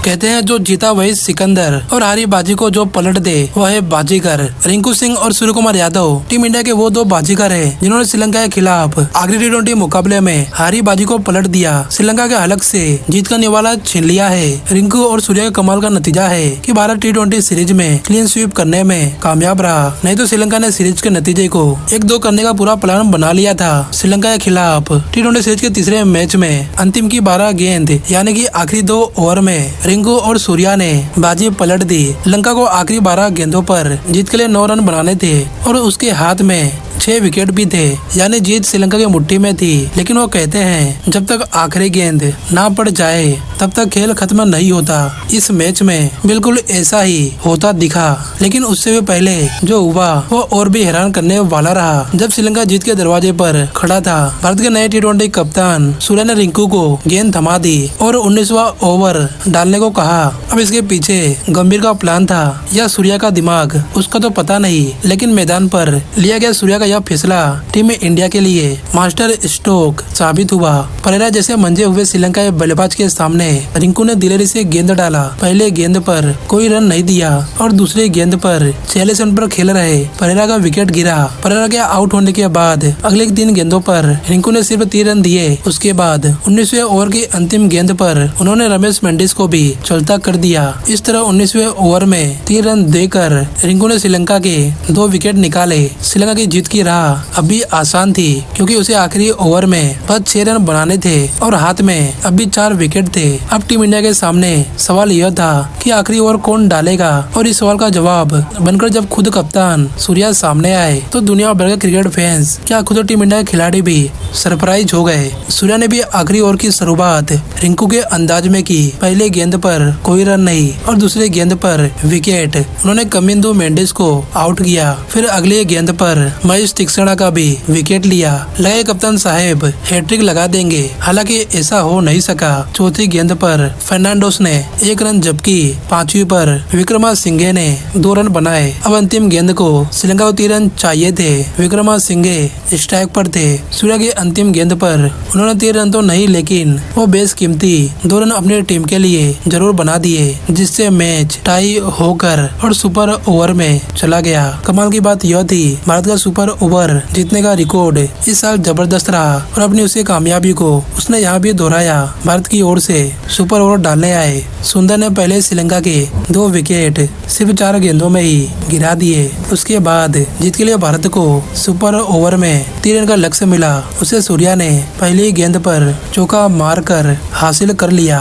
कहते हैं जो जीता वही सिकंदर और हारी बाजी को जो पलट दे वह है बाजीगर। रिंकू सिंह और सूर्य कुमार यादव टीम इंडिया के वो दो बाजीगर हैं जिन्होंने श्रीलंका के खिलाफ आखिरी T20 मुकाबले में हारी बाजी को पलट दिया। श्रीलंका के हलक से जीत का निवाला छीन लिया है। रिंकू और सूर्य का कमाल का नतीजा है कि भारत T20 सीरीज में क्लीन स्वीप करने में कामयाब रहा, नहीं तो श्रीलंका ने सीरीज के नतीजे को 1-2 करने का पूरा प्लान बना लिया था। श्रीलंका के खिलाफ T20 सीरीज के तीसरे मैच में अंतिम की 12 गेंद यानी कि आखिरी 2 ओवर में रिंकू और सूर्या ने बाजी पलट दी। लंका को आखिरी 12 गेंदों पर जीत के लिए 9 रन बनाने थे और उसके हाथ में 6 विकेट भी थे, यानी जीत श्रीलंका की मुट्ठी में थी। लेकिन वो कहते हैं जब तक आखिरी गेंद ना पड़ जाए तब तक खेल खत्म नहीं होता। इस मैच में बिल्कुल ऐसा ही होता दिखा, लेकिन उससे भी पहले जो हुआ वो और भी हैरान करने वाला रहा। जब श्रीलंका जीत के दरवाजे पर खड़ा था, भारत के नए T20 कप्तान सूर्या ने रिंकू को गेंद थमा दी और 19वां ओवर डालने को कहा। अब इसके पीछे गंभीर का प्लान था या सूर्या का दिमाग, उसका तो पता नहीं, लेकिन मैदान पर लिया गया सूर्या का यह फैसला टीम इंडिया के लिए मास्टर स्ट्रोक साबित हुआ। परेरा जैसे मंजे हुए श्रीलंका के बल्लेबाज के सामने रिंकू ने दिलेरी से गेंद डाला। पहले गेंद पर कोई रन नहीं दिया और दूसरी गेंद पर 46 रन पर खेल रहे परेरा का विकेट गिरा। परेरा के आउट होने के बाद अगले 3 गेंदों पर रिंकू ने सिर्फ 3 रन दिए। उसके बाद 19वें ओवर की अंतिम गेंद पर उन्होंने रमेश मेंडिस को भी चलता कर दिया। इस तरह 19वें ओवर में 3 रन देकर रिंकू ने श्रीलंका के 2 विकेट निकाले। श्रीलंका की जीत की राह अभी आसान थी क्योंकि उसे आखिरी ओवर में बस 6 रन बनाने थे और हाथ में अभी 4 विकेट थे। अब टीम इंडिया के सामने सवाल यह था कि आखिरी ओवर कौन डालेगा, और इस सवाल का जवाब बनकर जब खुद कप्तान सूर्या सामने आए तो दुनिया भर के क्रिकेट फैंस, क्या खुद टीम इंडिया के खिलाड़ी भी सरप्राइज हो गए। सूर्या ने भी आखिरी ओवर की शुरुआत रिंकू के अंदाज में की। पहले गेंद पर कोई रन नहीं और दूसरी गेंद पर विकेट। उन्होंने कमिंदु मेंडिस को आउट किया। फिर अगली गेंद पर महेश तीक्ष्णा का भी विकेट लिया। लगे कप्तान साहब हैट्रिक लगा देंगे, हालांकि ऐसा हो नहीं सका। चौथी गेंद पर फर्नांडोस ने 1 रन जबकि 5वीं पर विक्रमासिंघे ने 2 रन बनाए। अब अंतिम गेंद को श्रीलंका को 3 रन चाहिए थे। विक्रमासिंघे स्ट्राइक पर थे। सूर्या की अंतिम गेंद पर उन्होंने 3 रन तो नहीं, लेकिन वो बेशकीमती 2 रन अपनी टीम के लिए जरूर बना दिए, जिससे मैच टाई होकर और सुपर ओवर में चला गया। कमाल की बात यह थी भारत का सुपर ओवर जीतने का रिकॉर्ड इस साल जबरदस्त रहा और अपनी उसी कामयाबी को उसने यहाँ भी दोहराया। भारत की ओर से सुपर ओवर डालने आए सुंदर ने पहले श्रीलंका के 2 विकेट सिर्फ 4 गेंदों में ही गिरा दिए। उसके बाद जीत के लिए भारत को सुपर ओवर में 3 रन का लक्ष्य मिला। उसे सूर्या ने पहली गेंद पर चौका मारकर हासिल कर लिया।